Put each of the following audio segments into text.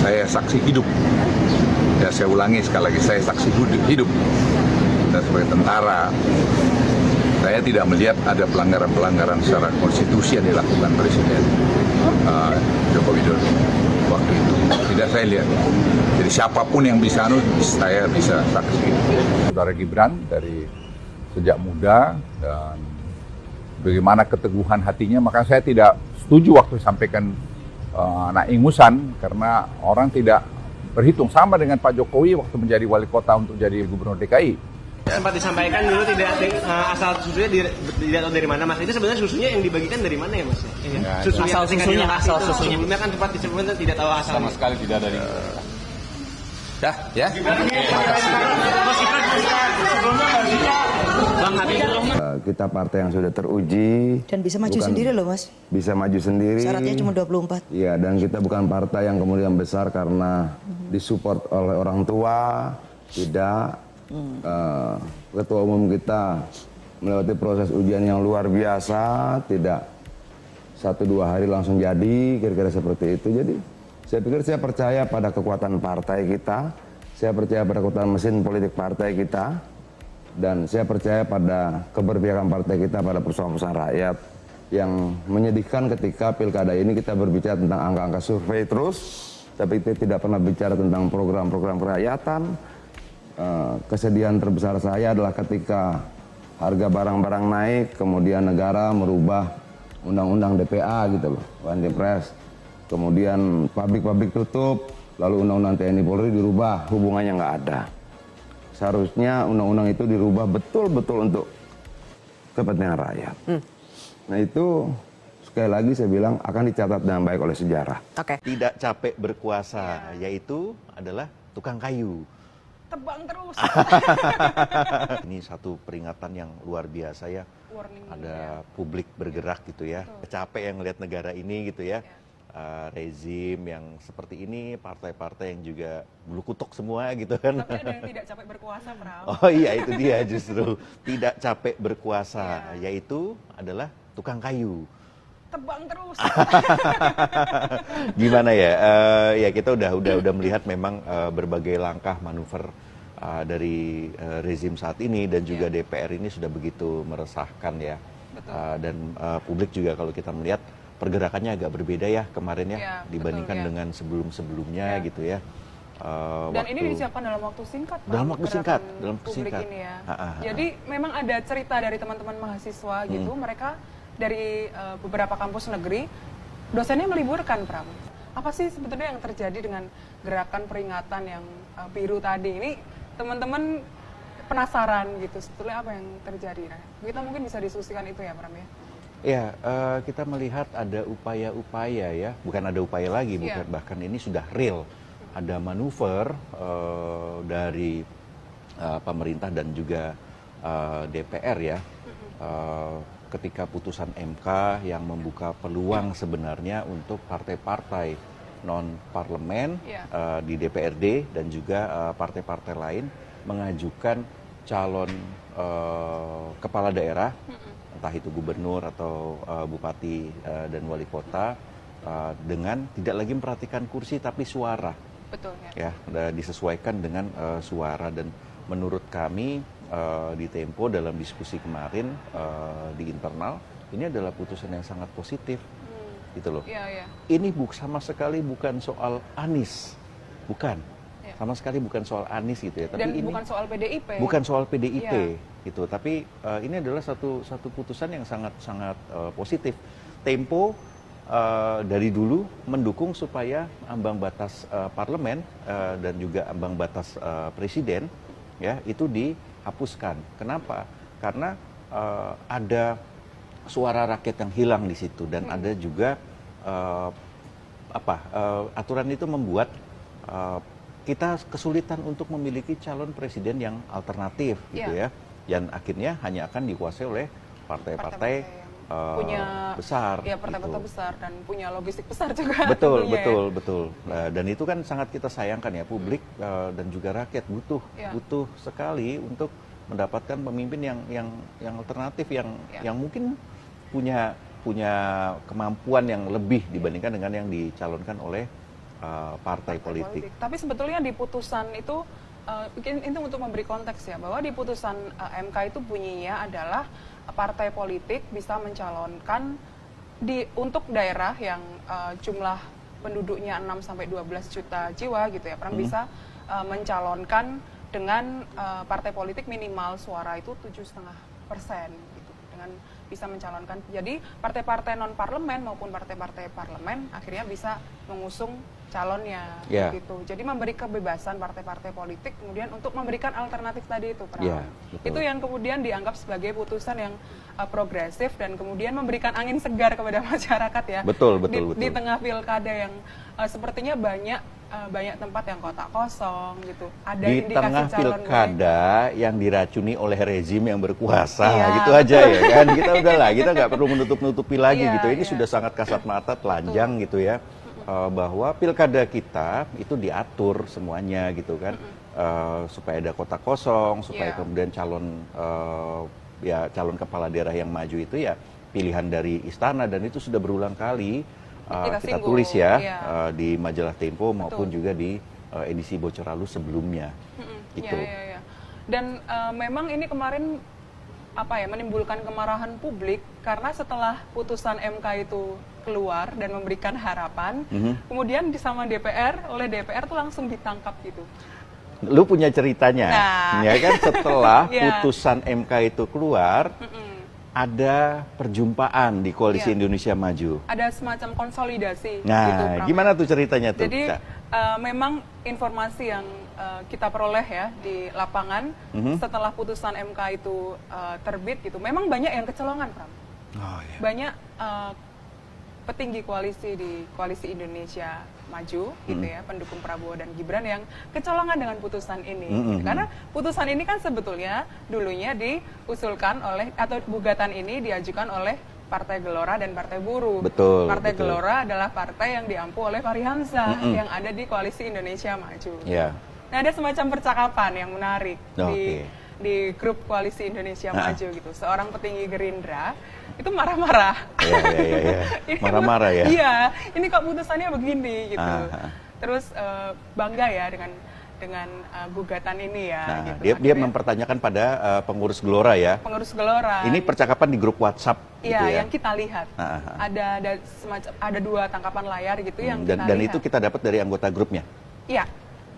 saya saksi hidup. Ya, saya ulangi sekali lagi, saya saksi hidup. Dan sebagai tentara, saya tidak melihat ada pelanggaran-pelanggaran secara konstitusi yang dilakukan Presiden Joko Widodo waktu itu. Tidak saya lihat. Jadi siapapun yang bisa, saya bisa saksi. Saudara Gibran dari sejak muda dan bagaimana keteguhan hatinya, maka saya tidak setuju waktu sampaikan anak ingusan, karena orang tidak berhitung. Sama dengan Pak Jokowi waktu menjadi wali kota untuk jadi gubernur DKI. Sempat disampaikan dulu tidak asal susunya tidak tahu dari mana, Mas. Itu sebenarnya susunya yang dibagikan dari mana ya, Mas? Ya, asal susunya. Sebelumnya kan sempat disebutkan tidak tahu asal. Sama sekali tidak dari. Dah, ya. Kita partai yang sudah teruji dan bisa maju sendiri loh, Mas. Bisa maju sendiri. Syaratnya cuma 24. Iya, dan kita bukan partai yang kemudian besar karena disupport oleh orang tua, tidak. Ketua umum kita melewati proses ujian yang luar biasa, tidak 1-2 hari langsung jadi, kira-kira seperti itu. Jadi saya pikir, saya percaya pada kekuatan partai kita, saya percaya pada kekuatan mesin politik partai kita, dan saya percaya pada keberpihakan partai kita pada persoalan-persoalan rakyat. Yang menyedihkan ketika pilkada ini kita berbicara tentang angka-angka survei terus, tapi kita tidak pernah bicara tentang program-program kerakyatan. Kesedihan terbesar saya adalah ketika harga barang-barang naik, kemudian negara merubah undang-undang DPA gitu loh, Wanpres. Kemudian pabrik-pabrik tutup, lalu undang-undang TNI Polri dirubah, hubungannya nggak ada. Seharusnya undang-undang itu dirubah betul-betul untuk kepentingan rakyat. Nah itu sekali lagi saya bilang akan dicatat dengan baik oleh sejarah. Tidak capek berkuasa, yaitu adalah tukang kayu. Tebang terus. Ini satu peringatan yang luar biasa ya. Warning ada publik bergerak gitu ya. Capek yang lihat negara ini gitu ya. Rezim yang seperti ini, partai-partai yang juga bulu kutuk semua gitu kan. Tapi ada yang tidak capek berkuasa, Pram. Oh iya, itu dia justru. Tidak capek berkuasa, yaitu adalah tukang kayu. Tebang terus. Gimana ya? Ya kita udah melihat memang berbagai langkah manuver dari rezim saat ini, dan juga DPR ini sudah begitu meresahkan ya. Dan publik juga kalau kita melihat pergerakannya agak berbeda ya kemarin ya, dibandingkan dengan sebelum-sebelumnya gitu ya. Dan ini disiapkan dalam waktu singkat, Pak, dalam waktu singkat ini ya. Jadi memang ada cerita dari teman-teman mahasiswa gitu, mereka dari beberapa kampus negeri, dosennya meliburkan, Pram. Apa sih sebetulnya yang terjadi dengan gerakan peringatan yang biru tadi ini? Teman-teman penasaran gitu, sebetulnya apa yang terjadi? Nah, kita mungkin bisa diskusikan itu ya, Pram ya. Ya, kita melihat ada upaya-upaya ya, bukan ada upaya lagi, bukan, bahkan ini sudah real. Ada manuver dari pemerintah dan juga DPR ya, ketika putusan MK yang membuka peluang sebenarnya untuk partai-partai non-parlemen di DPRD dan juga partai-partai lain mengajukan calon kepala daerah, entah itu gubernur atau bupati dan wali kota, dengan tidak lagi memperhatikan kursi tapi suara. Betul ya. Disesuaikan dengan suara, dan menurut kami di Tempo dalam diskusi kemarin di internal, ini adalah putusan yang sangat positif gitu loh. Ini sama sekali bukan soal Anies, bukan. Sama sekali bukan soal Anies gitu ya. Tapi dan ini bukan soal PDIP. Bukan soal PDIP gitu. Tapi ini adalah satu putusan yang sangat positif. Tempo dari dulu mendukung supaya ambang batas parlemen dan juga ambang batas presiden ya itu dihapuskan. Kenapa? Karena ada suara rakyat yang hilang di situ, dan ada juga aturan itu membuat kita kesulitan untuk memiliki calon presiden yang alternatif gitu ya, dan akhirnya hanya akan dikuasai oleh partai-partai punya besar, partai-partai besar dan punya logistik besar juga. Betul. Nah, dan itu kan sangat kita sayangkan ya, publik dan juga rakyat butuh sekali untuk mendapatkan pemimpin yang alternatif, yang mungkin punya kemampuan yang lebih dibandingkan dengan yang dicalonkan oleh partai politik. Tapi sebetulnya di putusan itu, itu untuk memberi konteks ya, bahwa di putusan MK itu bunyinya adalah partai politik bisa mencalonkan untuk daerah yang jumlah penduduknya 6-12 juta jiwa gitu ya, bisa mencalonkan dengan partai politik minimal suara itu 7,5% gitu, dengan bisa mencalonkan. Jadi partai-partai non parlemen maupun partai-partai parlemen akhirnya bisa mengusung calonnya gitu. Jadi memberi kebebasan partai-partai politik kemudian untuk memberikan alternatif tadi itu, itu yang kemudian dianggap sebagai putusan yang progresif dan kemudian memberikan angin segar kepada masyarakat ya. Betul. Di tengah pilkada yang sepertinya banyak tempat yang kotak kosong gitu. Ada di indikasi tengah calon pilkada yang diracuni oleh rezim yang berkuasa, gitu aja ya kan. Kita udahlah, kita nggak perlu menutup-nutupi lagi gitu. Ini sudah sangat kasat mata, telanjang gitu ya. Bahwa pilkada kita itu diatur semuanya gitu kan. Supaya ada kotak kosong, supaya kemudian calon kepala daerah yang maju itu ya pilihan dari istana, dan itu sudah berulang kali kita tulis ya di majalah Tempo maupun juga di edisi Bocor Halus sebelumnya gitu. Dan memang ini kemarin menimbulkan kemarahan publik karena setelah putusan MK itu keluar dan memberikan harapan, kemudian sama DPR, oleh DPR tuh langsung ditangkap gitu. Lu punya ceritanya, ya kan, setelah putusan MK itu keluar, ada perjumpaan di Koalisi Indonesia Maju. Ada semacam konsolidasi. Nah, gitu, gimana tuh ceritanya tuh? Jadi memang informasi yang kita peroleh ya di lapangan setelah putusan MK itu terbit gitu, memang banyak yang kecolongan, Pram. Banyak petinggi koalisi di Koalisi Indonesia Maju gitu ya, pendukung Prabowo dan Gibran yang kecolongan dengan putusan ini. Karena putusan ini kan sebetulnya dulunya diusulkan oleh, atau gugatan ini diajukan oleh Partai Gelora dan Partai Buruh. Partai Gelora adalah partai yang diampu oleh Fahri Hamzah yang ada di Koalisi Indonesia Maju. Nah, ada semacam percakapan yang menarik di grup Koalisi Indonesia Maju gitu. Seorang petinggi Gerindra itu marah-marah. Marah-marah ya? Iya, ini kok putusannya begini gitu. Terus bangga ya dengan gugatan ini ya. Gitu. Dia mempertanyakan pada pengurus Gelora ya. Pengurus Gelora. Ini percakapan di grup WhatsApp. Iya, gitu ya? Yang kita lihat. Ada 2 tangkapan layar gitu yang kita lihat. Dan itu kita dapat dari anggota grupnya. Iya,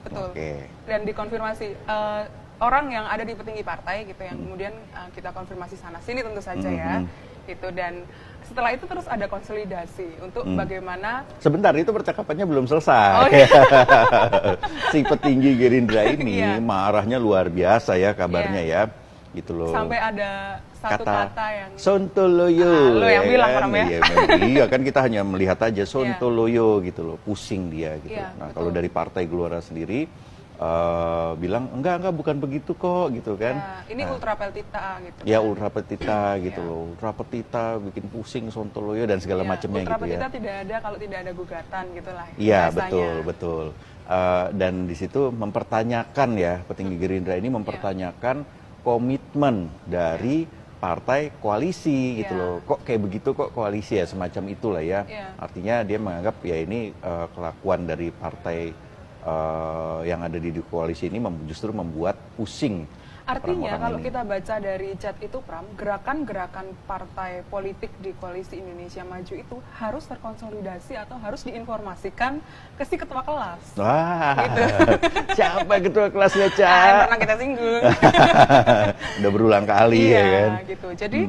betul. Dan dikonfirmasi orang yang ada di petinggi partai gitu yang kemudian kita konfirmasi sana sini tentu saja ya. Gitu, dan setelah itu terus ada konsolidasi untuk bagaimana. Sebentar, itu percakapannya belum selesai. Si petinggi Gerindra ini marahnya luar biasa ya kabarnya ya, gitu loh. Sampai ada satu kata yang Sontoloyo. Lo yang bilang Pram ya? Iya kan, kita hanya melihat aja Sontoloyo gitu loh, pusing dia gitu. Nah, kalau dari Partai Gelora sendiri bilang enggak bukan begitu kok gitu kan. Ini ultra petita gitu. Ya ultra petita gitu loh. Ultra petita bikin pusing Sontoloyo dan segala macamnya gitu ya. Ultra petita tidak ada kalau tidak ada gugatan gitulah. Iya, betul. Dan di situ mempertanyakan ya, petinggi Gerindra ini mempertanyakan komitmen dari partai koalisi gitu loh. Kok kayak begitu kok koalisi ya, semacam itulah ya. Artinya dia menganggap ya ini kelakuan dari partai yang ada di koalisi ini justru membuat pusing. Artinya kalau kita baca dari chat itu, Pram, gerakan-gerakan partai politik di Koalisi Indonesia Maju itu harus terkonsolidasi atau harus diinformasikan ke si ketua kelas. Gitu. Siapa ketua kelasnya, Ca? Pernah kita singgung. Udah berulang kali ya kan. Gitu. Jadi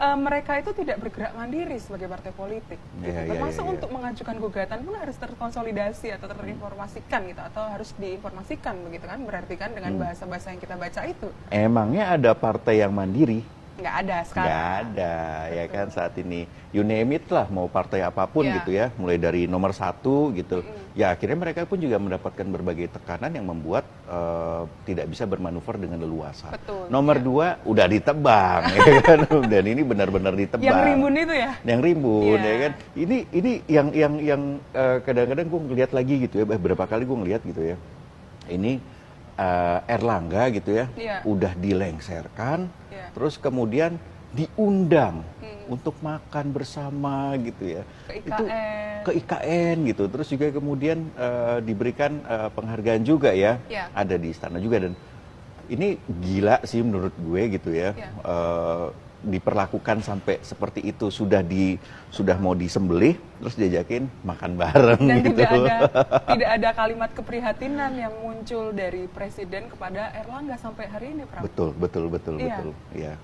mereka itu tidak bergerak mandiri sebagai partai politik. Termasuk untuk mengajukan gugatan pun harus terkonsolidasi atau terinformasikan gitu, atau harus diinformasikan begitu kan, berarti kan dengan bahasa-bahasa yang kita baca itu. Emangnya ada partai yang mandiri? Nggak ada sekarang. Nggak ada, ya kan, saat ini. You name it lah, mau partai apapun gitu ya, mulai dari nomor 1 gitu. Ya akhirnya mereka pun juga mendapatkan berbagai tekanan yang membuat tidak bisa bermanuver dengan leluasa. Nomor 2 udah ditebang, ya kan, dan ini benar-benar ditebang. Yang rimbun itu ya? Yang rimbun, ya kan. Ini yang kadang-kadang gue ngeliat lagi gitu ya, beberapa kali gue ngeliat gitu ya. Ini Erlangga gitu ya, udah dilengserkan, terus kemudian diundang untuk makan bersama gitu ya. Ke Itu IKN. ke IKN gitu. Terus juga kemudian diberikan penghargaan juga ya. Ya. Ada di istana juga, dan ini gila sih menurut gue gitu ya. Ya. Diperlakukan sampai seperti itu, sudah mau disembelih terus diajakin makan bareng Dan gitu. tidak ada kalimat keprihatinan yang muncul dari Presiden kepada Erlangga sampai hari ini, Pram. Betul. Iya. Iya.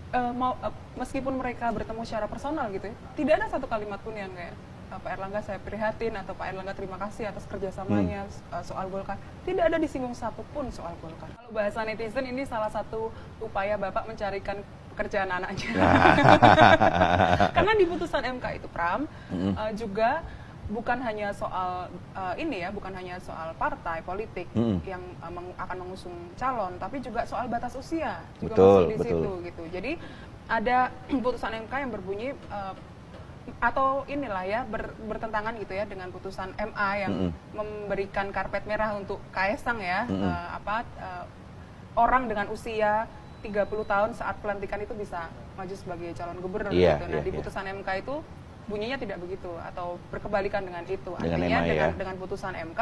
Meskipun mereka bertemu secara personal gitu ya, tidak ada satu kalimat pun yang kayak Pak Erlangga saya prihatin atau Pak Erlangga terima kasih atas kerjasamanya soal Golkar. Tidak ada disinggung satu pun soal Golkar. Kalau bahasa netizen, ini salah satu upaya Bapak mencarikan pekerjaan anaknya. Karena di putusan MK itu, Pram, juga bukan hanya soal bukan hanya soal partai politik yang akan mengusung calon, tapi juga soal batas usia juga Betul, masuk di situ gitu. Jadi ada putusan MK yang berbunyi atau inilah ya bertentangan gitu ya dengan putusan MA yang memberikan karpet merah untuk Kaesang ya, orang dengan usia 30 tahun saat pelantikan itu bisa maju sebagai calon gubernur Iya, gitu. Nah, iya, di iya. putusan MK itu bunyinya tidak begitu atau berkebalikan dengan itu. Dengan Artinya MA, ya. dengan putusan MK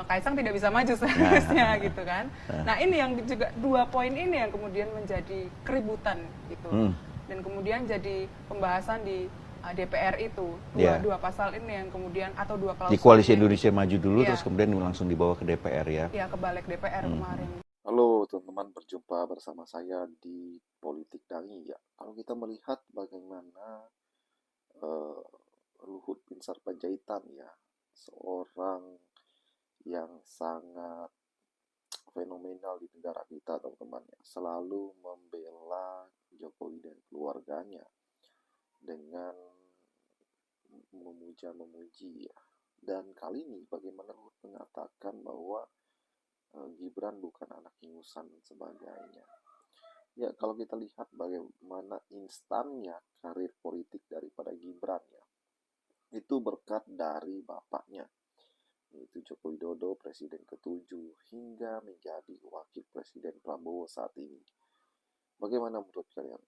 Kaesang tidak bisa maju seharusnya gitu kan. Nah, ini yang juga dua poin ini yang kemudian menjadi keributan gitu. Dan kemudian jadi pembahasan di DPR itu dua pasal ini yang kemudian atau dua klausul Di Koalisi ini. Indonesia Maju dulu, Iya. terus kemudian langsung dibawa ke DPR ya. Ya, ke balik DPR kemarin. Halo teman-teman, berjumpa bersama saya di Politik Dangi ya. Kalau kita melihat bagaimana Luhut Binsar Panjaitan ya, seorang yang sangat fenomenal di negara kita teman-teman ya, selalu membela Jokowi dan keluarganya dengan memuja-memuji ya. Dan kali ini bagaimana Luhut mengatakan bahwa Gibran bukan anak ingusan dan sebagainya. Ya, kalau kita lihat bagaimana instannya karir politik daripada Gibran ya, itu berkat dari bapaknya, yaitu Joko Widodo, Presiden ke-7, hingga menjadi Wakil Presiden Prabowo saat ini. Bagaimana menurut kalian?